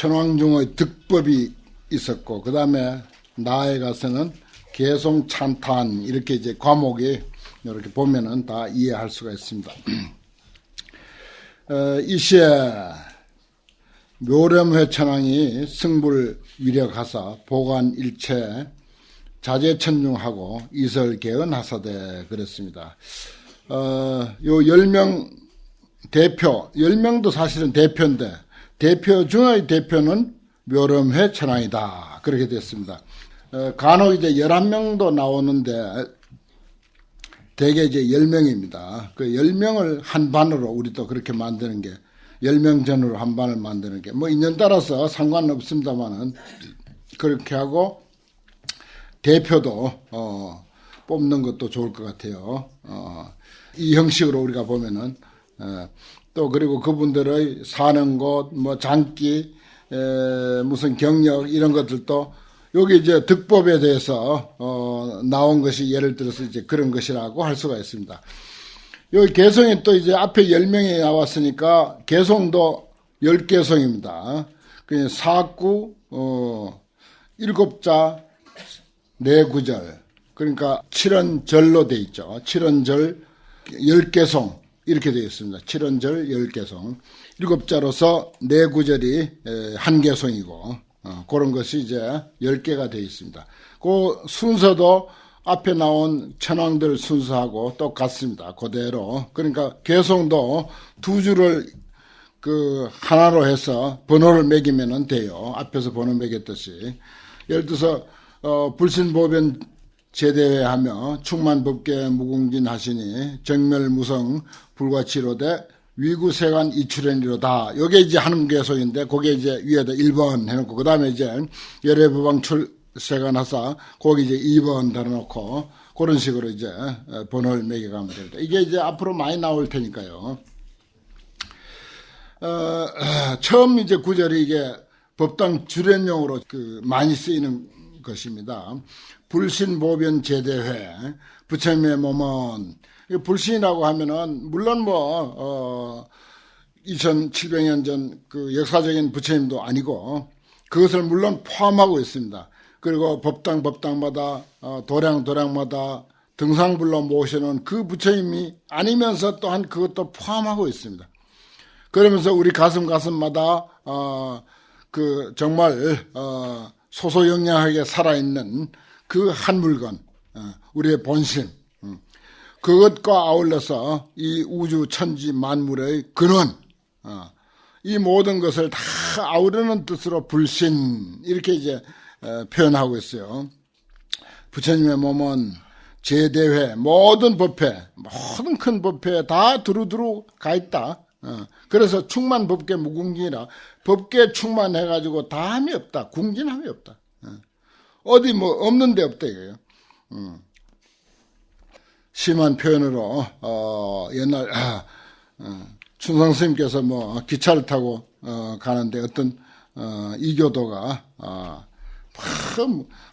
천왕중의 득법이 있었고, 그 다음에 나아가서는 개송찬탄, 이렇게 이제 과목이 이렇게 보면은 다 이해할 수가 있습니다. 이시에 묘렴회 천왕이 승불 위력하사 보관일체 자제천중하고 이설개헌하사대 그랬습니다. 요 10명 대표, 10명도 사실은 대표인데 대표 중의 대표는 묘렴회 천왕이다. 그렇게 됐습니다. 간혹 이제 11명도 나오는데 대개 이제 10명입니다. 그 10명을 한 반으로 우리도 그렇게 만드는 게 10명 전으로 한 반을 만드는 게 뭐 인연 따라서 상관없습니다만은 그렇게 하고 대표도 뽑는 것도 좋을 것 같아요. 이 형식으로 우리가 보면은 또 그리고 그분들의 사는 곳, 뭐 장기, 무슨 경력 이런 것들도 여기 이제 득법에 대해서 나온 것이 예를 들어서 이제 그런 것이라고 할 수가 있습니다. 여기 개성이 또 이제 앞에 10명이 나왔으니까 개성도 10개성입니다. 그냥 사구 7자 4구절, 그러니까 7원절로 돼 있죠. 7원절 10개성 이렇게 되어 있습니다. 7원절 10개성 7자로서 4구절이 1개성이고 그런 것이 이제 10개가 되어 있습니다. 그 순서도 앞에 나온 천왕들 순서하고 똑같습니다. 그대로. 그러니까 개성도 두 줄을 그 하나로 해서 번호를 매기면 돼요. 앞에서 번호 매겼듯이. 예를 들어서 불신보변 제대회하며 충만법계 무궁진하시니 정멸무성 불과치로되 위구세관 이출현이로다. 요게 이제 하는 개성인데 그게 이제 위에다 1번 해놓고 그 다음에 이제 열애부방 출세관하사 거기 이제 2번 달아놓고 그런 식으로 이제 번호를 매겨가면 됩니다. 이게 이제 앞으로 많이 나올 테니까요. 처음 이제 구절이 이게 법당 주례용으로 많이 쓰이는 것입니다. 불신보변 제대회 부처님의 몸은 불신이라고 하면은 물론 뭐 2700년 전 그 역사적인 부처님도 아니고 그것을 물론 포함하고 있습니다. 그리고 법당마다 도량마다 등상불로 모시는 그 부처님이 아니면서 또한 그것도 포함하고 있습니다. 그러면서 우리 가슴마다 그 정말 소소영량하게 살아있는 그 한 물건, 우리의 본심, 그것과 아울러서 이 우주 천지 만물의 근원, 이 모든 것을 다 아우르는 뜻으로 불신 이렇게 이제 표현하고 있어요. 부처님의 몸은 제대회 모든 법회, 모든 큰 법회에 다 두루두루 가 있다. 그래서 충만법계 무궁진이라 법계 충만해가지고 다함이 없다. 궁진함이 없다. 어디 뭐 없는 데 없다 이거예요. 심한 표현으로 옛날 춘상 스님께서 뭐 기차를 타고 가는데 어떤 이교도가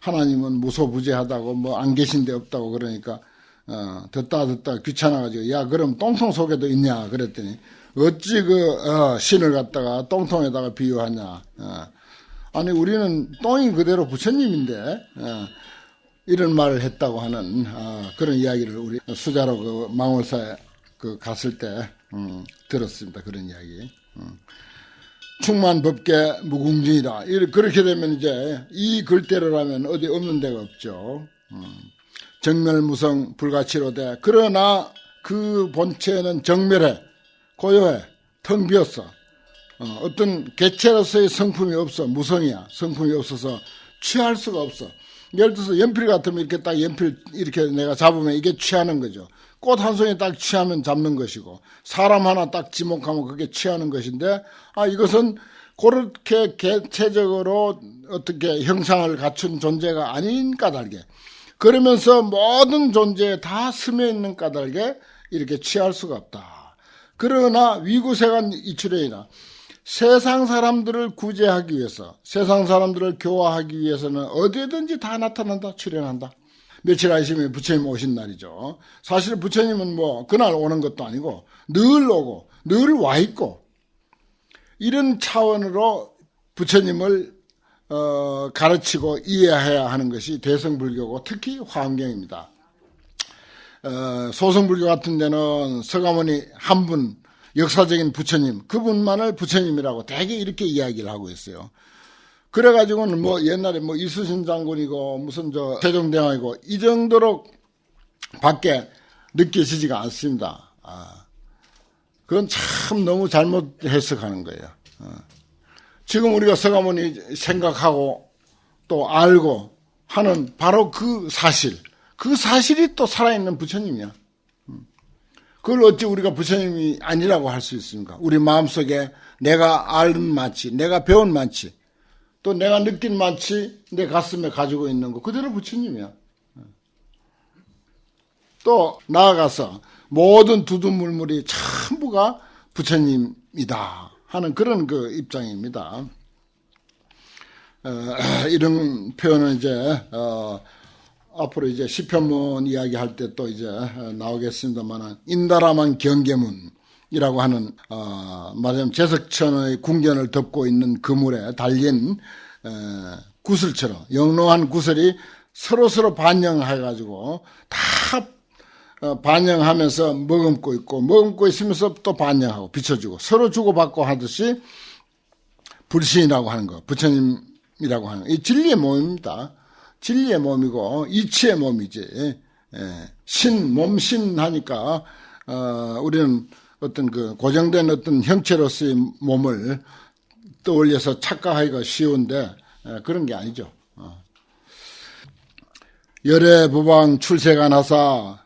하나님은 무소부재하다고 뭐 안 계신 데 없다고 그러니까 듣다 귀찮아가지고 야 그럼 똥통 속에도 있냐 그랬더니 어찌 신을 갖다가 똥통에다가 비유하냐. 아니 우리는 똥이 그대로 부처님인데 이런 말을 했다고 하는 그런 이야기를 우리 수자로 망월사에 갔을 때 들었습니다. 그런 이야기. 충만법계 무궁진이라 그렇게 되면 이제 이 글대로라면 어디 없는 데가 없죠. 정멸무성 불가치로되 그러나 그 본체는 정멸해 고요해 텅 비었어. 어떤 개체로서의 성품이 없어. 무성이야. 성품이 없어서 취할 수가 없어. 예를 들어서 연필 같으면 이렇게 딱 연필 이렇게 내가 잡으면 이게 취하는 거죠. 꽃 한 송이 딱 취하면 잡는 것이고 사람 하나 딱 지목하면 그게 취하는 것인데 이것은 그렇게 개체적으로 어떻게 형상을 갖춘 존재가 아닌 까닭에 그러면서 모든 존재에 다 스며 있는 까닭에 이렇게 취할 수가 없다. 그러나 위구세관 이출현이라 세상 사람들을 구제하기 위해서 세상 사람들을 교화하기 위해서는 어디든지 다 나타난다. 출현한다. 며칠 아시면 부처님 오신 날이죠. 사실 부처님은 뭐 그날 오는 것도 아니고 늘 오고 늘 와 있고 이런 차원으로 부처님을 가르치고 이해해야 하는 것이 대승불교고 특히 화엄경입니다. 소승불교 같은 데는 서가모니 한 분, 역사적인 부처님, 그분만을 부처님이라고 되게 이렇게 이야기를 하고 있어요. 그래가지고는 뭐 옛날에 뭐 이수신 장군이고 무슨 세종대왕이고 이 정도로 밖에 느껴지지가 않습니다. 그건 참 너무 잘못 해석하는 거예요. 지금 우리가 서가모니 생각하고 또 알고 하는 바로 그 사실이 또 살아있는 부처님이야. 그걸 어찌 우리가 부처님이 아니라고 할 수 있습니까? 우리 마음속에 내가 아는 많지, 내가 배운 많지, 또 내가 느낀 많지, 내 가슴에 가지고 있는 거 그대로 부처님이야. 또 나아가서 모든 두두물물이 전부가 부처님이다 하는 그런 그 입장입니다. 이런 표현은 이제 앞으로 이제 시편문 이야기할 때 또 이제 나오겠습니다만 인다라만 경계문이라고 하는 말하자면 제석천의 궁전을 덮고 있는 그물에 달린 구슬처럼 영롱한 구슬이 서로 반영해가지고 다 반영하면서 머금고 있고 머금고 있으면서 또 반영하고 비춰주고 서로 주고받고 하듯이 불신이라고 하는 거, 부처님이라고 하는 거, 이 진리의 몸입니다. 진리의 몸이고 이치의 몸이지. 몸신 하니까 우리는 어떤 그 고정된 어떤 형체로서의 몸을 떠올려서 착각하기가 쉬운데 그런 게 아니죠. 열애부방 출세간하사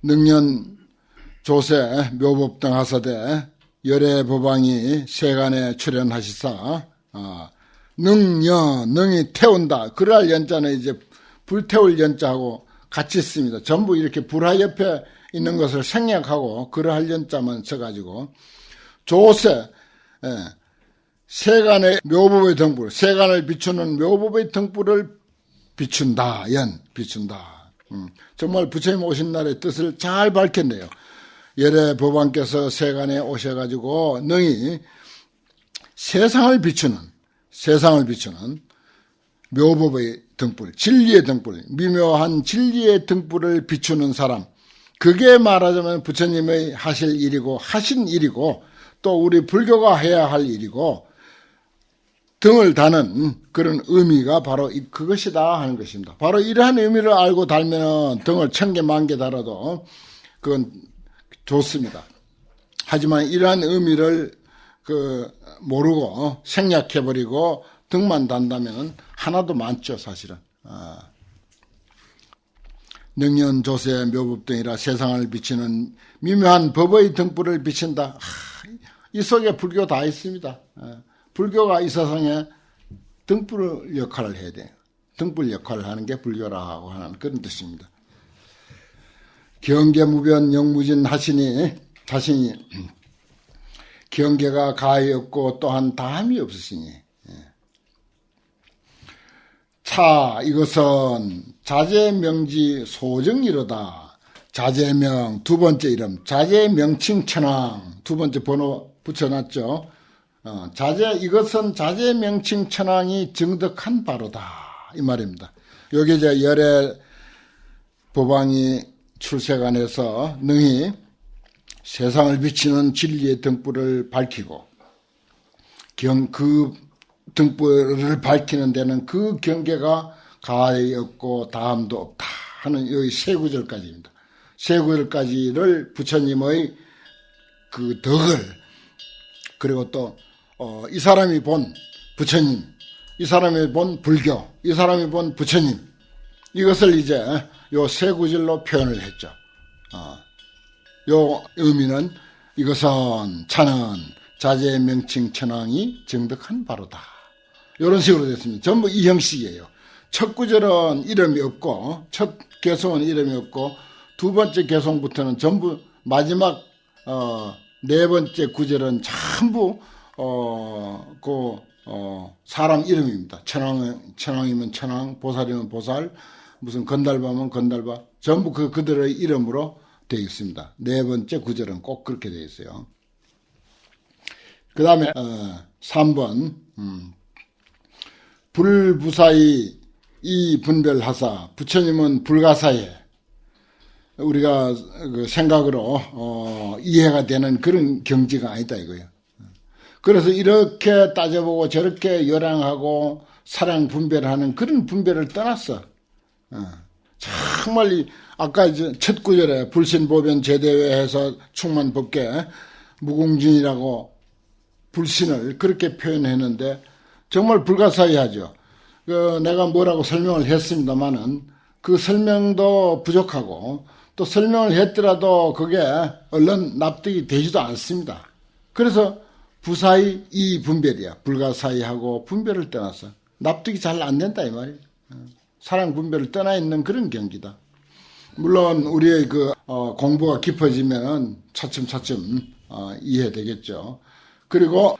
능년 조세 묘법등 하사대 열애부방이 세간에 출연하시사 능이 태운다. 그럴 연자는 이제 불태울 연자하고 같이 씁니다. 전부 이렇게 불화 옆에 있는 것을 생략하고 그러할 연자만 써가지고 조세 세간의 묘법의 등불, 세간을 비추는 묘법의 등불을 비춘다. 비춘다. 정말 부처님 오신 날의 뜻을 잘 밝혔네요. 열애 법왕께서 세간에 오셔가지고 능히 세상을 비추는 묘법의 등불, 진리의 등불, 미묘한 진리의 등불을 비추는 사람, 그게 말하자면 부처님의 하실 일이고 하신 일이고 또 우리 불교가 해야 할 일이고 등을 다는 그런 의미가 바로 그것이다 하는 것입니다. 바로 이러한 의미를 알고 달면 등을 1000개, 10,000개 달아도 그건 좋습니다. 하지만 이러한 의미를 모르고 생략해버리고 등만 단다면 하나도 많죠, 사실은. 능연조세 묘법등이라 세상을 비치는 미묘한 법의 등불을 비친다. 이 속에 불교 다 있습니다. 불교가 이 세상에 등불 역할을 해야 돼요. 등불 역할을 하는 게 불교라고 하는 그런 뜻입니다. 경계무변 영무진 하시니 경계가 가히 없고 또한 다함이 없으시니 차 이것은 자제명지 소정이로다. 자제명 두 번째 이름 자제명칭천왕 두 번째 번호 붙여놨죠. 이것은 자제명칭천왕이 증득한 바로다 이 말입니다. 여기 이제 열애 법왕이 출세간에서 능히 세상을 비치는 진리의 등불을 밝히고 그 등불을 밝히는 데는 그 경계가 가히 없고 다함도 없다 하는 여기 세 구절까지입니다. 세 구절까지를 부처님의 그 덕을 그리고 또 이 사람이 본 부처님, 이 사람이 본 불교, 이 사람이 본 부처님 이것을 이제 요 세 구절로 표현을 했죠. 요 의미는 이것은 차는 자제명칭 천왕이 증득한 바로다. 이런 식으로 됐습니다. 전부 이 형식이에요. 첫 구절은 이름이 없고 첫 개송은 이름이 없고 두 번째 개송부터는 전부 마지막 네 번째 구절은 전부 사람 이름입니다. 천왕이면 천왕, 보살이면 보살, 무슨 건달바면 건달바 전부 그들의 이름으로 되어 있습니다. 네 번째 구절은 꼭 그렇게 되어 있어요. 그 다음에 3번 불부사의 이 분별하사, 부처님은 불가사에 우리가 그 생각으로 이해가 되는 그런 경지가 아니다 이거예요. 그래서 이렇게 따져보고 저렇게 열향하고 사랑 분별하는 그런 분별을 떠났어. 정말 아까 첫 구절에 불신보변 제대회에서 충만법계 무공진이라고 불신을 그렇게 표현했는데 정말 불가사의하죠. 내가 뭐라고 설명을 했습니다마는 그 설명도 부족하고 또 설명을 했더라도 그게 얼른 납득이 되지도 않습니다. 그래서 부사의 이 분별이야. 불가사의하고 분별을 떠나서 납득이 잘 안 된다 이 말이에요. 사랑 분별을 떠나 있는 그런 경지다. 물론 우리의 공부가 깊어지면 차츰차츰 이해되겠죠. 그리고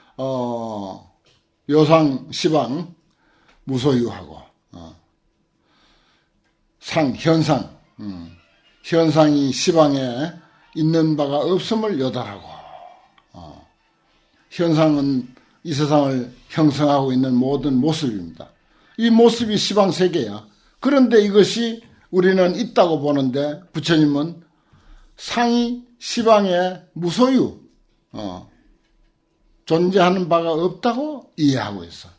요상 시방 무소유하고 현상 현상이 시방에 있는 바가 없음을 요달하고 현상은 이 세상을 형성하고 있는 모든 모습입니다. 이 모습이 시방 세계야. 그런데 이것이 우리는 있다고 보는데 부처님은 상이 시방에 무소유 존재하는 바가 없다고 이해하고 있어.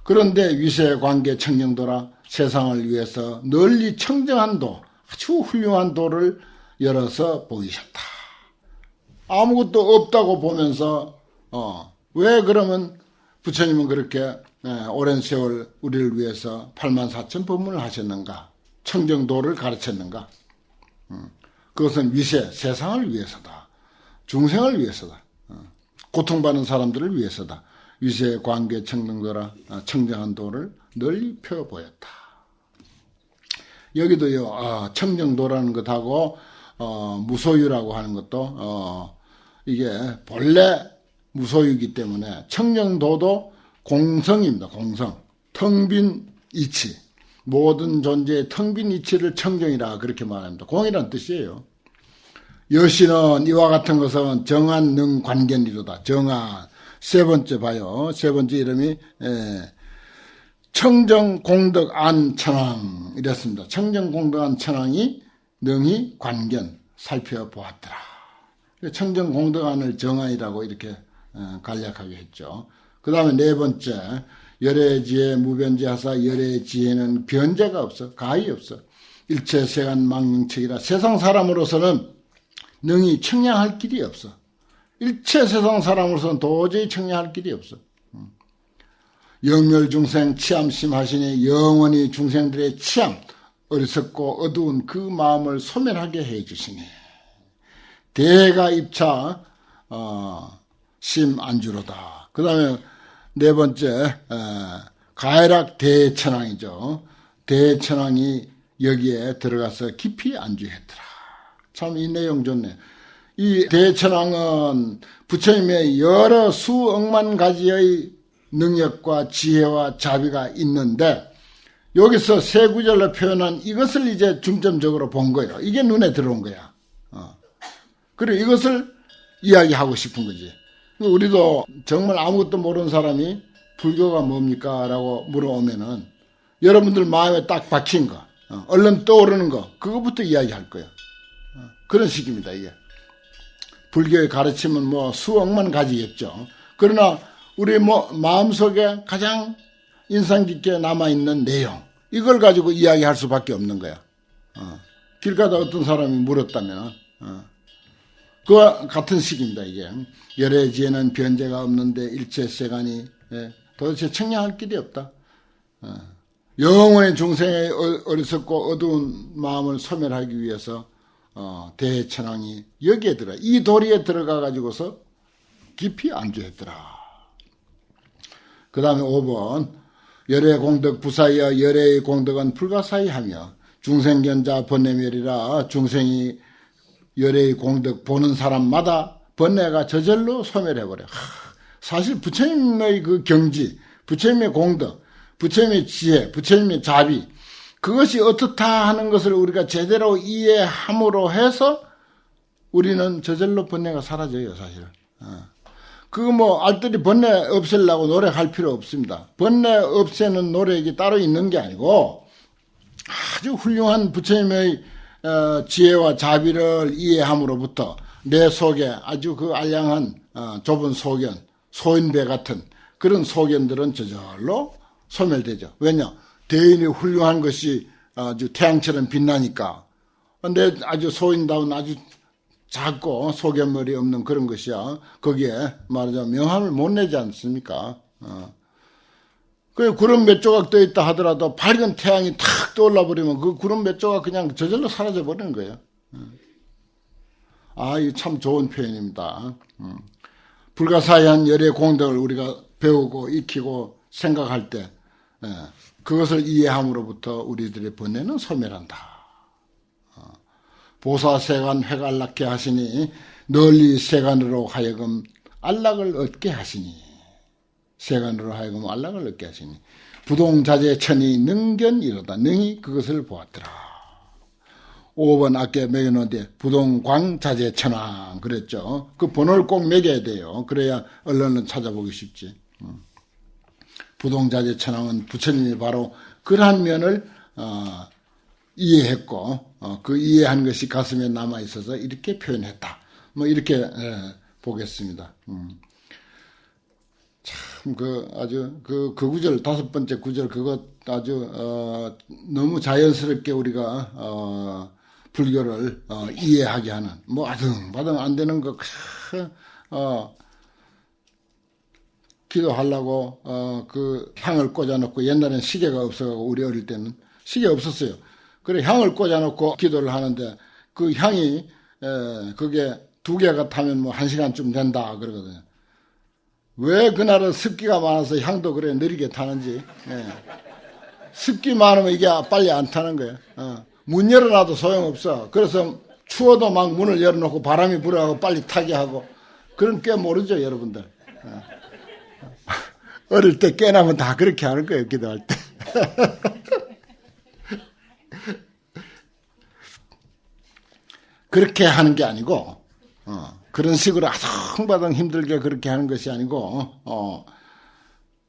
그런데 위세관계 청정도라 세상을 위해서 널리 청정한 도, 아주 훌륭한 도를 열어서 보이셨다. 아무것도 없다고 보면서 왜 그러면 부처님은 그렇게 오랜 세월 우리를 위해서 84,000 법문을 하셨는가? 청정도를 가르쳤는가? 그것은 위세, 세상을 위해서다. 중생을 위해서다. 고통받는 사람들을 위해서다. 위세, 관계, 청정도라 청정한 도를 널리 펴 보였다. 여기도요, 청정도라는 것하고 무소유라고 하는 것도 이게 본래 무소유이기 때문에 청정도도 공성입니다. 공성. 텅 빈 이치. 모든 존재의 텅 빈 이치를 청정이라 그렇게 말합니다. 공이란 뜻이에요. 여신은 이와 같은 것은 정한 능 관견이로다. 정한. 세 번째 봐요. 세 번째 이름이 청정 공덕 안 천왕 이랬습니다. 청정 공덕 안 천왕이 능히 관견 살펴보았더라. 청정 공덕 안을 정한이라고 이렇게 간략하게 했죠. 그 다음에 네 번째 열애지혜 무변제하사 열애지혜는 변제가 없어. 가히 없어. 일체 세간 망명책이라 세상 사람으로서는 능히 청량할 길이 없어. 일체 세상 사람으로서는 도저히 청량할 길이 없어. 영멸중생 치암심 하시니 영원히 중생들의 치암 어리석고 어두운 그 마음을 소멸하게 해주시니 대가 입차 심 안주로다. 그 다음에 네 번째 가해락 대천왕이죠. 대천왕이 여기에 들어가서 깊이 안주했더라. 참 이 내용 좋네. 이 대천왕은 부처님의 여러 수억만 가지의 능력과 지혜와 자비가 있는데 여기서 세 구절로 표현한 이것을 이제 중점적으로 본 거예요. 이게 눈에 들어온 거야. 그리고 이것을 이야기하고 싶은 거지. 우리도 정말 아무것도 모르는 사람이 불교가 뭡니까? 라고 물어오면은 여러분들 마음에 딱 박힌 거, 얼른 떠오르는 거, 그거부터 이야기할 거예요. 그런 식입니다, 이게. 불교의 가르침은 뭐 수억만 가지겠죠. 그러나 우리 마음속에 가장 인상 깊게 남아있는 내용, 이걸 가지고 이야기할 수밖에 없는 거야. 길 가다 어떤 사람이 물었다면, 그와 같은 식입니다, 이게. 열애지혜는 변제가 없는데 일체 세간이 도대체 청량할 길이 없다. 영원히 중생의 어리석고 어두운 마음을 소멸하기 위해서 대천왕이 여기에 이 도리에 들어가 가지고서 깊이 안주했더라. 그 다음에 5번 열애 공덕 부사이여 열애의 공덕은 불가사의하며 중생견자 번뇌멸이라 중생이 열애의 공덕 보는 사람마다 번뇌가 저절로 소멸해버려. 사실 부처님의 그 경지, 부처님의 공덕, 부처님의 지혜, 부처님의 자비, 그것이 어떻다 하는 것을 우리가 제대로 이해함으로 해서 우리는 저절로 번뇌가 사라져요, 사실. 그거 뭐 알뜰히 번뇌 없애려고 노력할 필요 없습니다. 번뇌 없애는 노력이 따로 있는 게 아니고 아주 훌륭한 부처님의 지혜와 자비를 이해함으로부터 내 속에 아주 그 알량한 좁은 소견, 소인배 같은 그런 소견들은 저절로 소멸되죠. 왜냐? 대인이 훌륭한 것이 아주 태양처럼 빛나니까. 근데 아주 소인다운 아주 작고 소견머리 없는 그런 것이야. 거기에 말하자면 명함을 못 내지 않습니까? 그 구름 몇 조각 떠 있다 하더라도 밝은 태양이 탁 떠올라 버리면 그 구름 몇 조각 그냥 저절로 사라져 버리는 거예요. 이거 참 좋은 표현입니다. 불가사의한 열의 공덕을 우리가 배우고 익히고 생각할 때 그것을 이해함으로부터 우리들의 번뇌는 소멸한다. 보사 세간 회갈락케 하시니 널리 세간으로 하여금 안락을 얻게 하시니 세간으로 하여금 안락을 얻게 하시니 부동자재천이 능견이로다. 능히 그것을 보았더라. 5번 아까 매겨놓은데 부동광자재천왕 그랬죠. 그 번호를 꼭 매겨야 돼요. 그래야 얼른 찾아보기 쉽지. 부동자재천왕은 부처님이 바로 그러한 면을 이해했고 그 이해한 것이 가슴에 남아 있어서 이렇게 표현했다. 뭐 이렇게 보겠습니다. 참 아주 그 구절 5번째 구절 그것 아주 너무 자연스럽게 우리가 불교를 이해하게 하는 뭐 아등바등 안 되는 거 기도하려고 그 향을 꽂아놓고 옛날엔 시계가 없어가지고 우리 어릴 때는 시계 없었어요. 그래 향을 꽂아놓고 기도를 하는데 그 향이 그게 2개가 타면 뭐 1시간쯤 된다 그러거든요. 왜 그날은 습기가 많아서 향도 그래 느리게 타는지. 습기 많으면 이게 빨리 안 타는 거예요. 문 열어놔도 소용없어. 그래서 추워도 막 문을 열어놓고 바람이 불어가고 빨리 타게 하고 그런 꽤 모르죠 여러분들. 어릴 때 깨나면 다 그렇게 하는 거예요 기도할 때. 그렇게 하는 게 아니고 그런 식으로 아성바성 힘들게 그렇게 하는 것이 아니고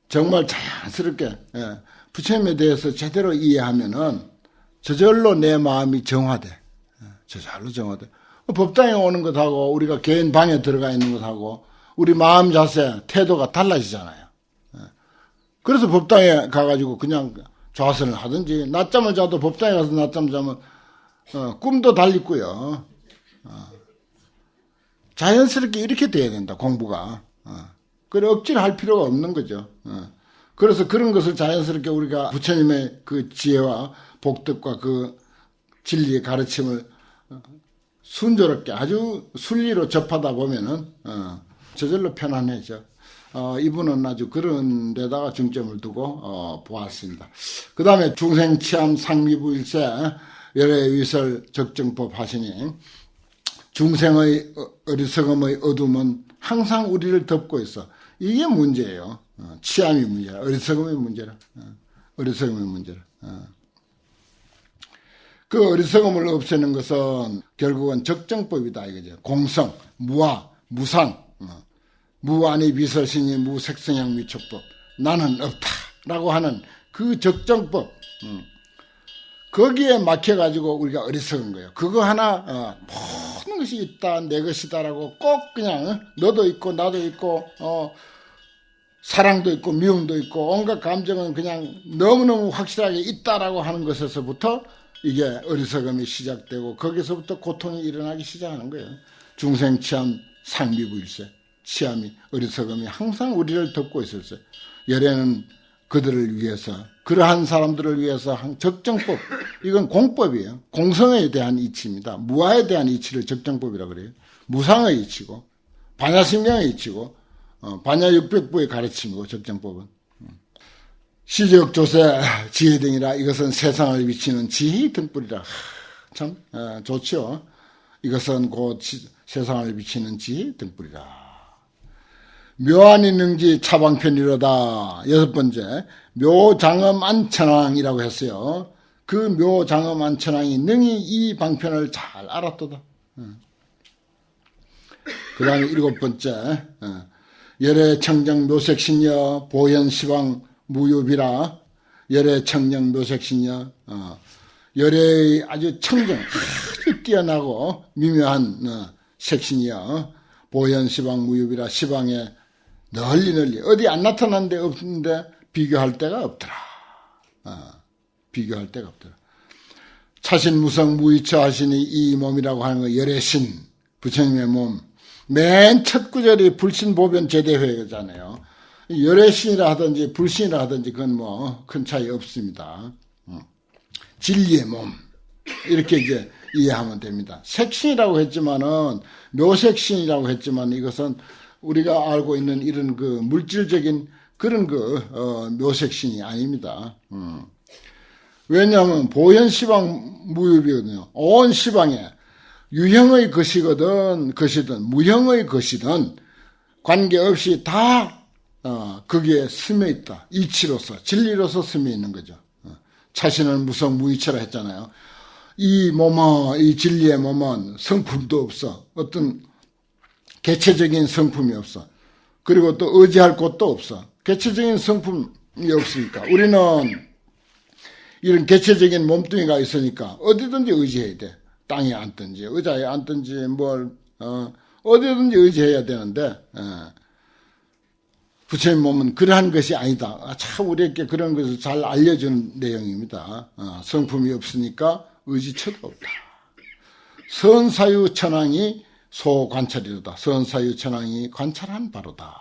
정말 자연스럽게 부처님에 대해서 제대로 이해하면은 저절로 내 마음이 정화돼. 저절로 정화돼. 법당에 오는 것하고 우리가 개인 방에 들어가 있는 것하고 우리 마음 자세 태도가 달라지잖아요. 그래서 법당에 가가지고 그냥 좌선을 하든지 낮잠을 자도 법당에 가서 낮잠 자면 꿈도 달리고요. 자연스럽게 이렇게 돼야 된다 공부가. 그래 억지로 할 필요가 없는 거죠. 그래서 그런 것을 자연스럽게 우리가 부처님의 그 지혜와 복덕과 그 진리의 가르침을 순조롭게 아주 순리로 접하다 보면은 저절로 편안해져. 이분은 아주 그런 데다가 중점을 두고 보았습니다. 그 다음에 중생치암 상미부일세 열애위설 적정법 하시니 중생의 어리석음의 어둠은 항상 우리를 덮고 있어. 이게 문제예요. 치암이 문제라. 어리석음의 문제라. 어리석음의 문제라. 그 어리석음을 없애는 것은 결국은 적정법이다 이거죠. 공성, 무아, 무상, 무아니 비설신이 무색성향 미촉법. 나는 없다라고 하는 그 적정법. 거기에 막혀가지고 우리가 어리석은 거예요. 그거 하나 모든 것이 있다 내 것이다라고 꼭 그냥 너도 있고 나도 있고 사랑도 있고 미움도 있고 온갖 감정은 그냥 너무너무 확실하게 있다라고 하는 것에서부터 이게 어리석음이 시작되고 거기서부터 고통이 일어나기 시작하는 거예요. 중생치암 상비부일세. 치암이 어리석음이 항상 우리를 덮고 있었어요. 열애는 그들을 위해서 그러한 사람들을 위해서 적정법 이건 공법이에요. 공성에 대한 이치입니다. 무아에 대한 이치를 적정법이라고 그래요. 무상의 이치고 반야심경의 이치고 반야육백부의 가르침이고 적정법은 시적조세 지혜등이라 이것은 세상을 비치는 지혜 등불이라. 참 좋죠. 이것은 곧 세상을 비치는 지혜 등불이라. 묘안이 능지 차방편이로다. 6번째 묘장엄 안천왕이라고 했어요. 그 묘장엄 안천왕이 능히 이 방편을 잘 알았도다. 그 다음에 7번째 열애청정 묘색신여 보현시방 무유비라. 열애청정 묘색신여, 열애의 아주 청정, 아주 뛰어나고 미묘한 색신이여 보현시방 무유비라. 시방에 널리 어디 안 나타난 데 없는데 비교할 데가 없더라. 비교할 데가 없더라. 차신무성 무이처 하시니 이 몸이라고 하는 거 열애신, 부처님의 몸. 맨 첫 구절이 불신보변 제대회잖아요. 열애신이라 하든지 불신이라 하든지 그건 뭐 큰 차이 없습니다. 진리의 몸. 이렇게 이제 이해하면 됩니다. 색신이라고 했지만은, 묘색신이라고 했지만 이것은 우리가 알고 있는 이런 그 물질적인 그런 묘색신이 아닙니다. 왜냐하면 보현시방 무유비거든요. 온 시방에 유형의 것이든 무형의 것이든 관계없이 다 거기에 스며 있다. 이치로서 진리로서 스며 있는 거죠. 자신은 무성 무이처라 했잖아요. 이 몸은, 이 진리의 몸은 성품도 없어. 어떤 개체적인 성품이 없어. 그리고 또 의지할 곳도 없어. 개체적인 성품이 없으니까 우리는 이런 개체적인 몸뚱이가 있으니까 어디든지 의지해야 돼. 땅에 앉든지 의자에 앉든지 어디든지 의지해야 되는데 부처님 몸은 그러한 것이 아니다. 참 우리에게 그런 것을 잘 알려준 내용입니다. 성품이 없으니까 의지처도 없다. 선사유 천왕이 소관찰이로다. 선사유 천왕이 관찰한 바로다.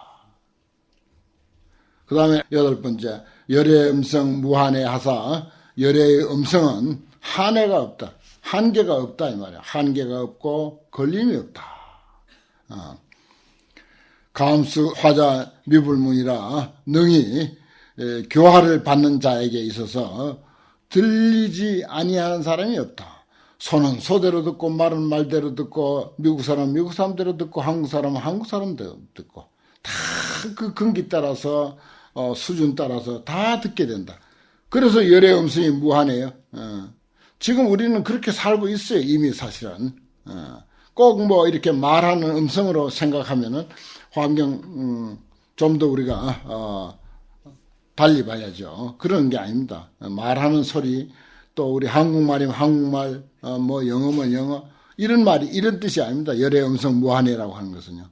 그 다음에 8번째, 열의 음성 무한의 하사. 열의 음성은 한해가 없다. 한계가 없다 이 말이야. 한계가 없고 걸림이 없다. 가음수 화자 미불문이라 능히 교화를 받는 자에게 있어서 들리지 아니하는 사람이 없다. 소는 소대로 듣고 말은 말대로 듣고 미국 사람 미국 사람대로 듣고 한국 사람은 한국 사람대로 듣고 다 그 근기 따라서 수준 따라서 다 듣게 된다. 그래서 열의 음성이 무한해요. 지금 우리는 그렇게 살고 있어요. 이미 사실은. 꼭 뭐 이렇게 말하는 음성으로 생각하면은 환경 좀 더 우리가 달리 봐야죠. 그런 게 아닙니다. 말하는 소리 또 우리 한국말이면 한국말 뭐 영어면 영어 이런 말이 이런 뜻이 아닙니다. 열의 음성 무한해라고 하는 것은요.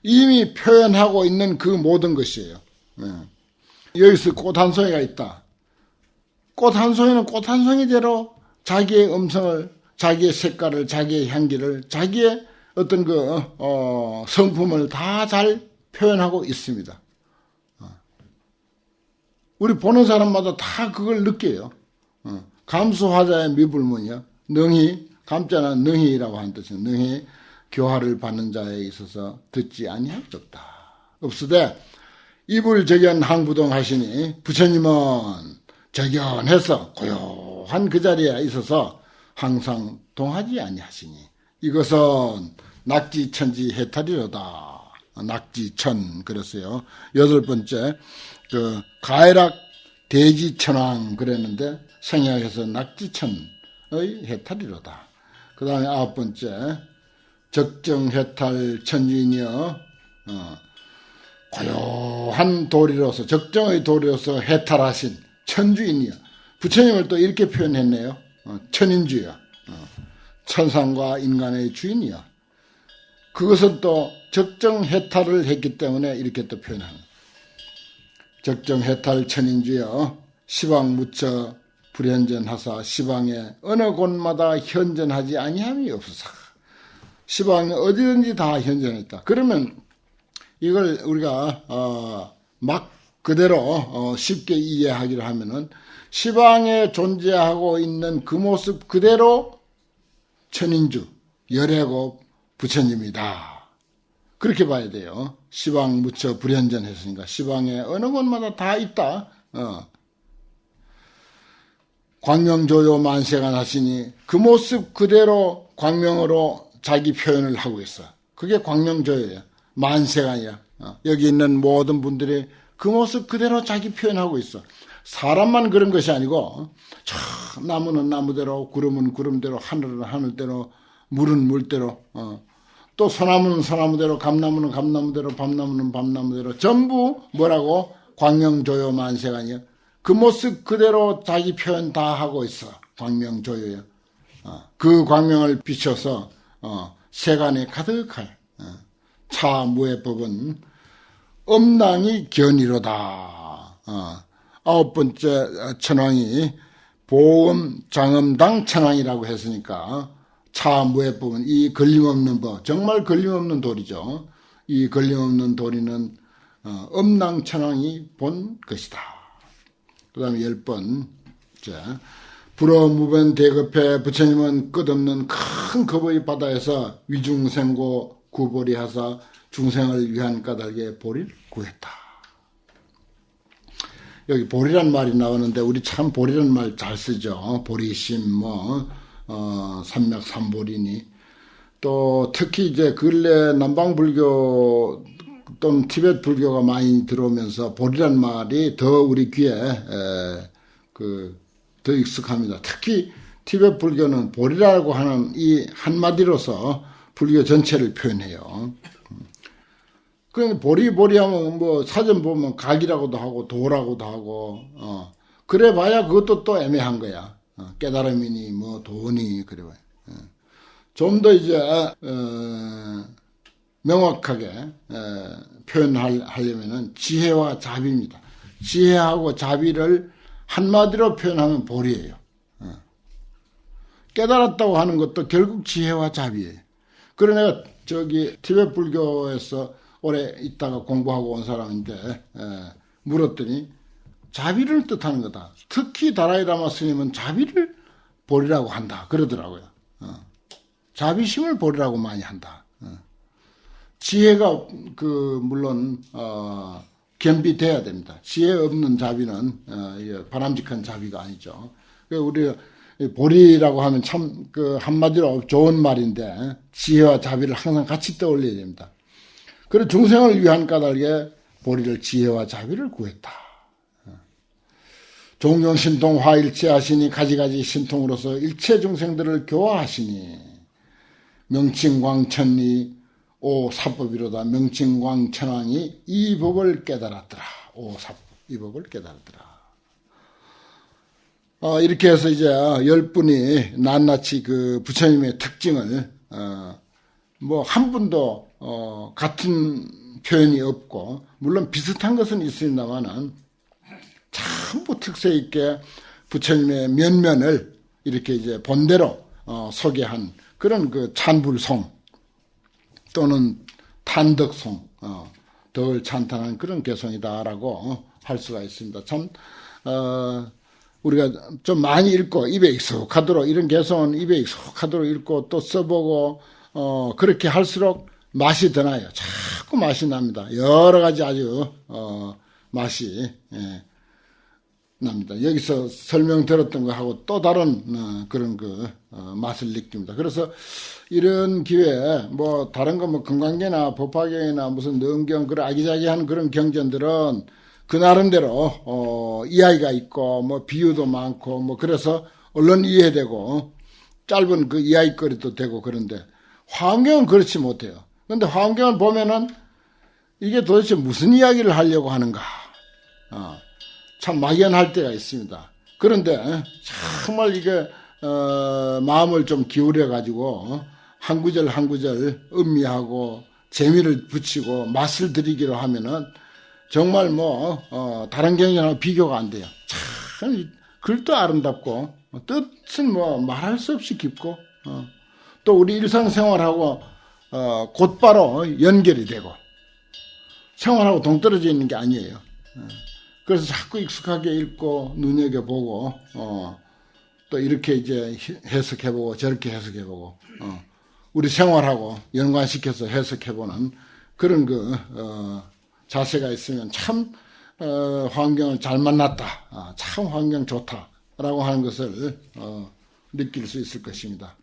이미 표현하고 있는 그 모든 것이에요. 여기서 꽃 한 송이가 있다. 꽃 한 송이는 꽃 한 송이대로 자기의 음성을, 자기의 색깔을, 자기의 향기를, 자기의 어떤 성품을 다 잘 표현하고 있습니다. 우리 보는 사람마다 다 그걸 느껴요. 감수화자의 미불문이요. 능히, 감자는 능히라고 하는 뜻이에요. 능히 교화를 받는 자에 있어서 듣지 아니할 수 없다. 없으되 이불저견 항부동 하시니 부처님은 저견해서 고요한 그 자리에 있어서 항상 동하지 아니하시니 이것은 낙지천지 해탈이로다. 낙지천 그랬어요. 8번째 가해락 대지천왕 그랬는데 생략해서 낙지천의 해탈이로다. 그 다음에 9번째 적정해탈 천주인이여 고요한 도리로서 적정의 도리로서 해탈하신 천주인이여. 부처님을 또 이렇게 표현했네요. 천인주여. 천상과 인간의 주인이여. 그것은 또 적정해탈을 했기 때문에 이렇게 또 표현하는. 적정해탈 천인주여. 시방무처 불현전하사 시방에 어느 곳마다 현전하지 아니함이 없으사. 시방에 어디든지 다 현전했다. 그러면 이걸 우리가 막 그대로 쉽게 이해하기로 하면은 시방에 존재하고 있는 그 모습 그대로 천인주 열애고 부처님이다. 그렇게 봐야 돼요. 시방 무처 불현전했으니까 시방에 어느 곳마다 다 있다. 광명조요 만세가 나시니 그 모습 그대로 광명으로 자기 표현을 하고 있어. 그게 광명조요예요. 만세가 아니라 여기 있는 모든 분들이 그 모습 그대로 자기 표현하고 있어. 사람만 그런 것이 아니고 저 나무는 나무대로 구름은 구름대로 하늘은 하늘대로 물은 물대로 또 소나무는 소나무대로, 감나무는 감나무대로, 밤나무는 밤나무대로 전부 뭐라고? 광명조요만세가 그 모습 그대로 자기 표현 다 하고 있어. 광명조요야. 그 광명을 비춰서 세간에 가득할 차무해법은 엄낭이 견이로다. 아홉 번째 천왕이 보음 장엄당 천왕이라고 했으니까 차무해법은 이 걸림없는 법, 정말 걸림없는 도리죠. 이 걸림없는 도리는 엄낭천왕이 본 것이다. 그 다음에 10번째 불어무변 대급해 부처님은 끝없는 큰 겁의 바다에서 위중생고 구보리하사 중생을 위한 까닭에 보리를 구했다. 여기 보리란 말이 나오는데 우리 참 보리란 말 잘 쓰죠. 보리심 삼맥삼보리니 또 특히 이제 근래 남방불교 또는 티베트 불교가 많이 들어오면서 보리란 말이 더 우리 귀에 더 익숙합니다. 특히 티베트 불교는 보리라고 하는 이 한마디로서 불교 전체를 표현해요. 그 보리하면 뭐 사전 보면 각이라고도 하고 도라고도 하고 그래 봐야 그것도 또 애매한 거야. 깨달음이니 뭐 도니 그래 봐요. 좀 더 이제 명확하게 표현하려면은 지혜와 자비입니다. 지혜하고 자비를 한마디로 표현하면 보리예요. 깨달았다고 하는 것도 결국 지혜와 자비예요. 그래 내가 저기 티베트 불교에서 오래 있다가 공부하고 온 사람인데 물었더니 자비를 뜻하는 거다. 특히 다라이라마 스님은 자비를 보리라고 한다 그러더라고요. 자비심을 보리라고 많이 한다. 지혜가 물론 겸비돼야 됩니다. 지혜 없는 자비는 바람직한 자비가 아니죠. 우리 보리라고 하면 참 한마디로 좋은 말인데 지혜와 자비를 항상 같이 떠올려야 됩니다. 그래서 중생을 위한 까닭에 보리를 지혜와 자비를 구했다. 종경신통 화일체하시니 가지가지 신통으로서 일체 중생들을 교화하시니 명칭광천리 오사법이로다. 명칭광천왕이 이 법을 깨달았더라. 오사법 이 법을 깨달았더라. 이렇게 해서 이제 10분이 낱낱이 그 부처님의 특징을 뭐 한 분도 같은 표현이 없고 물론 비슷한 것은 있습니다만은 전부 특색 있게 부처님의 면면을 이렇게 이제 본대로 소개한 그런 그 찬불송 또는 탄덕송 덜 찬탄한 그런 개송이다라고 할 수가 있습니다. 참 우리가 좀 많이 읽고 입에 익숙하도록 이런 개송은 입에 익숙하도록 읽고 또 써보고 그렇게 할수록 맛이 더 나요. 자꾸 맛이 납니다. 여러 가지 아주 맛이 납니다. 여기서 설명 들었던 거하고 또 다른 그런 맛을 느낍니다. 그래서 이런 기회에 뭐 다른 거 뭐 금강경이나 법화경이나 무슨 능경 그런 아기자기한 그런 경전들은 그 나름대로 이야기가 있고 뭐 비유도 많고 뭐 그래서 얼른 이해되고 짧은 그 이야기거리도 되고 그런데 화엄경은 그렇지 못해요. 그런데 화엄경을 보면은 이게 도대체 무슨 이야기를 하려고 하는가 참 막연할 때가 있습니다. 그런데 정말 이게 마음을 좀 기울여 가지고 한 구절 한 구절 음미하고 재미를 붙이고 맛을 들이기로 하면은 정말 뭐 다른 경전하고 비교가 안 돼요. 참 글도 아름답고 뜻은 뭐 말할 수 없이 깊고 또 우리 일상생활하고 곧바로 연결이 되고 생활하고 동떨어져 있는 게 아니에요. 그래서 자꾸 익숙하게 읽고 눈여겨보고 또 이렇게 이제 해석해보고 저렇게 해석해보고 우리 생활하고 연관시켜서 해석해보는 그런 자세가 있으면 참 환경을 잘 만났다. 참 환경 좋다라고 하는 것을 느낄 수 있을 것입니다.